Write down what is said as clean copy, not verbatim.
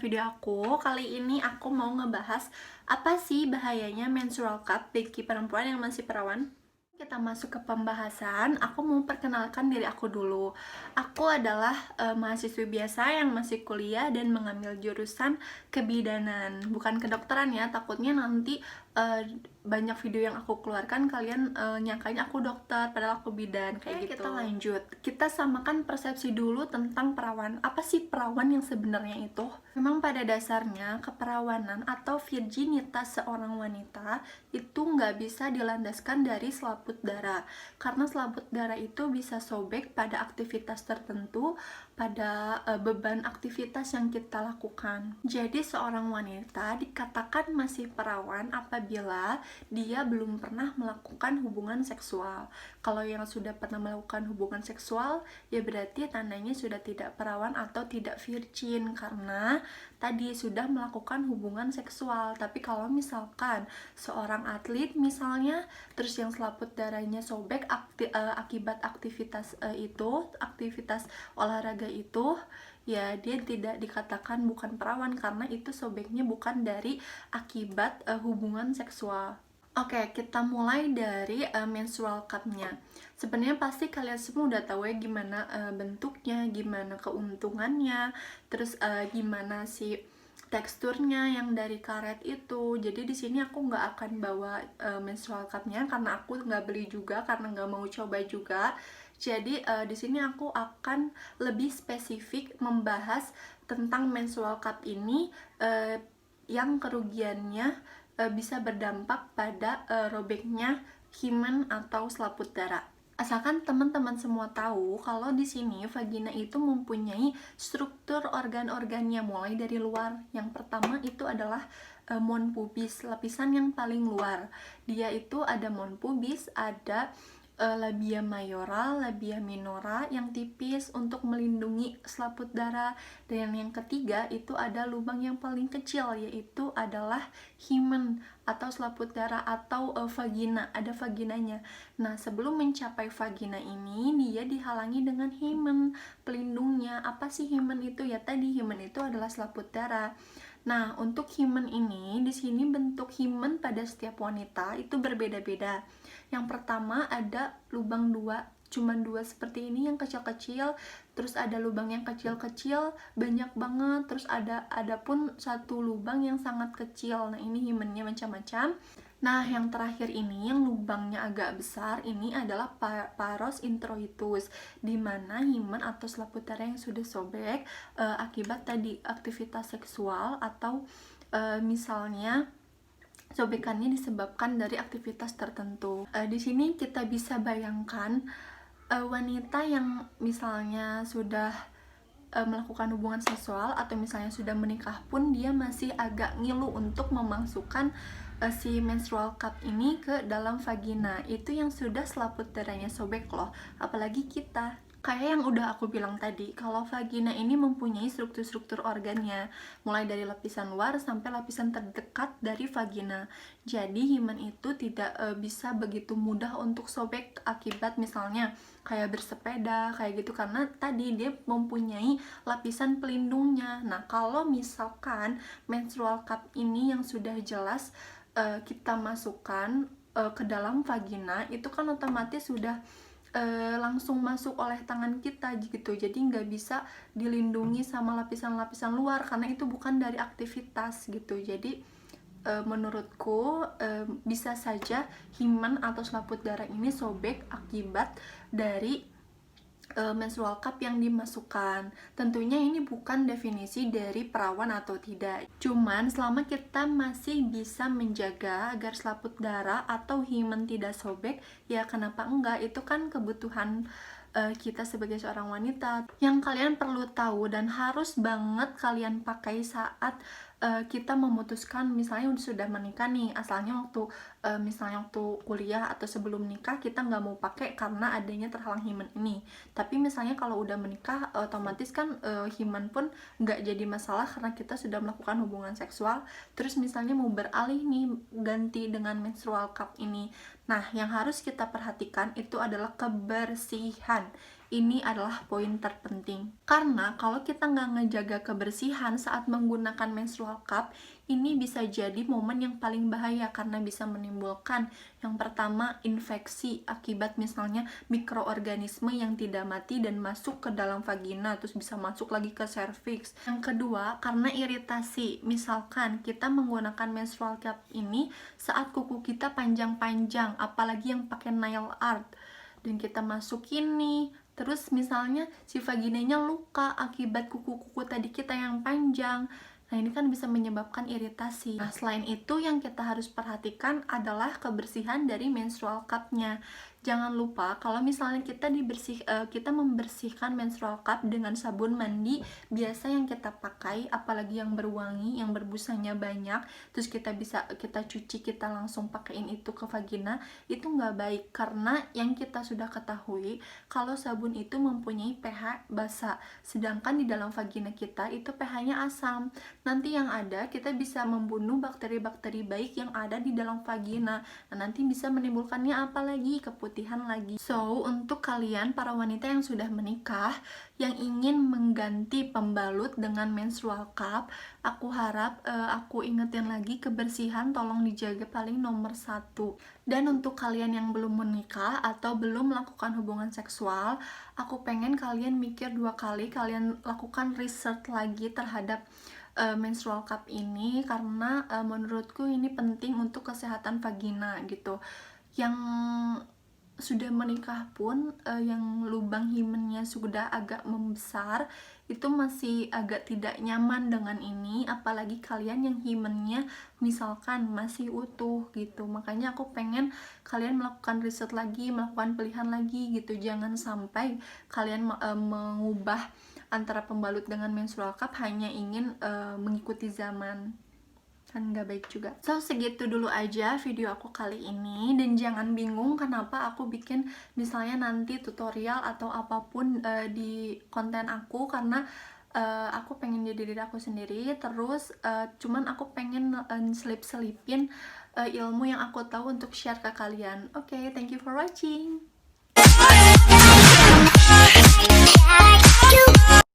video aku. Kali ini aku mau ngebahas apa sih bahayanya menstrual cup bagi perempuan yang masih perawan. Kita masuk ke pembahasan, aku mau perkenalkan diri aku dulu. Aku adalah mahasiswi biasa yang masih kuliah dan mengambil jurusan kebidanan, bukan kedokteran ya. Takutnya nanti banyak video yang aku keluarkan kalian nyangkain aku dokter padahal aku bidan kayak gitu. Kita lanjut. Kita samakan persepsi dulu tentang perawan. Apa sih perawan yang sebenarnya itu? Memang pada dasarnya keperawanan atau virginitas seorang wanita itu nggak bisa dilandaskan dari selaput darah, karena selaput darah itu bisa sobek pada aktivitas tertentu, pada beban aktivitas yang kita lakukan. Jadi seorang wanita dikatakan masih perawan apabila dia belum pernah melakukan hubungan seksual. Kalau yang sudah pernah melakukan hubungan seksual, ya berarti tandanya sudah tidak perawan atau tidak virgin, karena tadi sudah melakukan hubungan seksual. Tapi kalau misalkan seorang atlet misalnya, terus yang selaput darahnya sobek akibat aktivitas aktivitas olahraga itu, ya dia tidak dikatakan bukan perawan karena itu sobeknya bukan dari akibat hubungan seksual. Oke, kita mulai dari menstrual cup-nya. Sebenarnya pasti kalian semua udah tahu ya gimana bentuknya, gimana keuntungannya, terus gimana sih teksturnya yang dari karet itu. Jadi di sini aku nggak akan bawa menstrual cup-nya karena aku nggak beli juga, karena nggak mau coba juga. Jadi di sini aku akan lebih spesifik membahas tentang menstrual cup ini, yang kerugiannya bisa berdampak pada robeknya himen atau selaput darah. Asalkan teman-teman semua tahu kalau di sini vagina itu mempunyai struktur organ-organnya mulai dari luar. Yang pertama itu adalah mon pubis, lapisan yang paling luar. Dia itu ada mon pubis, ada labia mayora, labia minora yang tipis untuk melindungi selaput darah, dan yang ketiga itu ada lubang yang paling kecil, yaitu adalah himen atau selaput darah atau vagina, ada vaginanya. Nah, sebelum mencapai vagina ini dia dihalangi dengan himen pelindungnya. Apa sih himen itu? Ya tadi himen itu adalah selaput darah. Nah, untuk himen ini, di sini bentuk himen pada setiap wanita itu berbeda-beda. Yang pertama ada lubang dua, cuman dua seperti ini yang kecil-kecil, terus ada lubang yang kecil-kecil banyak banget, terus ada pun satu lubang yang sangat kecil. Nah, ini himennya macam-macam. Nah, yang terakhir ini yang lubangnya agak besar ini adalah paros introitus, di mana himen atau selaput darah yang sudah sobek akibat tadi aktivitas seksual atau misalnya sobekannya disebabkan dari aktivitas tertentu. Di sini kita bisa bayangkan wanita yang misalnya sudah melakukan hubungan seksual atau misalnya sudah menikah pun dia masih agak ngilu untuk memasukkan si menstrual cup ini ke dalam vagina. Itu yang sudah selaput darahnya sobek loh, apalagi kita. Kayak yang udah aku bilang tadi, kalau vagina ini mempunyai struktur-struktur organnya, mulai dari lapisan luar sampai lapisan terdekat dari vagina. Jadi himen itu tidak bisa begitu mudah untuk sobek akibat misalnya kayak bersepeda, kayak gitu, karena tadi dia mempunyai lapisan pelindungnya. Nah, kalau misalkan menstrual cup ini yang sudah jelas kita masukkan ke dalam vagina, itu kan otomatis sudah langsung masuk oleh tangan kita gitu, jadi nggak bisa dilindungi sama lapisan-lapisan luar karena itu bukan dari aktivitas gitu. Jadi menurutku bisa saja himen atau selaput darah ini sobek akibat dari menstrual cup yang dimasukkan. Tentunya ini bukan definisi dari perawan atau tidak. Cuman selama kita masih bisa menjaga agar selaput darah atau himen tidak sobek, ya kenapa enggak? Itu kan kebutuhan kita sebagai seorang wanita yang kalian perlu tahu dan harus banget kalian pakai saat kita memutuskan misalnya sudah menikah nih. Asalnya waktu misalnya waktu kuliah atau sebelum nikah kita nggak mau pakai karena adanya terhalang himen ini. Tapi misalnya kalau udah menikah, otomatis kan himen pun nggak jadi masalah karena kita sudah melakukan hubungan seksual. Terus misalnya mau beralih nih ganti dengan menstrual cup ini. Nah, yang harus kita perhatikan itu adalah kebersihan. Ini adalah poin terpenting. Karena kalau kita nggak ngejaga kebersihan saat menggunakan menstrual cup, ini bisa jadi momen yang paling bahaya karena bisa menimbulkan yang pertama infeksi akibat misalnya mikroorganisme yang tidak mati dan masuk ke dalam vagina, terus bisa masuk lagi ke serviks. Yang kedua, karena iritasi. Misalkan kita menggunakan menstrual cup ini saat kuku kita panjang-panjang, apalagi yang pakai nail art, dan kita masukin nih, terus misalnya si vaginanya luka akibat kuku-kuku tadi kita yang panjang. Nah, ini kan bisa menyebabkan iritasi. Nah, selain itu yang kita harus perhatikan adalah kebersihan dari menstrual cup-nya. Jangan lupa kalau misalnya kita membersihkan menstrual cup dengan sabun mandi biasa yang kita pakai, apalagi yang berwangi, yang berbusanya banyak, terus kita cuci, kita langsung pakaiin itu ke vagina, itu nggak baik karena yang kita sudah ketahui kalau sabun itu mempunyai pH basa, sedangkan di dalam vagina kita itu pH-nya asam. Nanti yang ada kita bisa membunuh bakteri-bakteri baik yang ada di dalam vagina. Nah, nanti bisa menimbulkannya apa lagi? Keputihan lagi. So, untuk kalian para wanita yang sudah menikah yang ingin mengganti pembalut dengan menstrual cup, aku harap aku ingetin lagi, kebersihan tolong dijaga paling nomor 1. Dan untuk kalian yang belum menikah atau belum melakukan hubungan seksual, aku pengen kalian mikir 2 kali, kalian lakukan research lagi terhadap menstrual cup ini karena menurutku ini penting untuk kesehatan vagina gitu. Yang sudah menikah pun yang lubang himennya sudah agak membesar itu masih agak tidak nyaman dengan ini, apalagi kalian yang himennya misalkan masih utuh gitu. Makanya aku pengen kalian melakukan riset lagi, melakukan pilihan lagi gitu. Jangan sampai kalian mengubah antara pembalut dengan menstrual cup hanya ingin mengikuti zaman, kan nggak baik juga. So, segitu dulu aja video aku kali ini, dan jangan bingung kenapa aku bikin misalnya nanti tutorial atau apapun di konten aku, karena aku pengen jadi diri aku sendiri, terus cuman aku pengen selip-selipin ilmu yang aku tahu untuk share ke kalian. Oke, thank you for watching.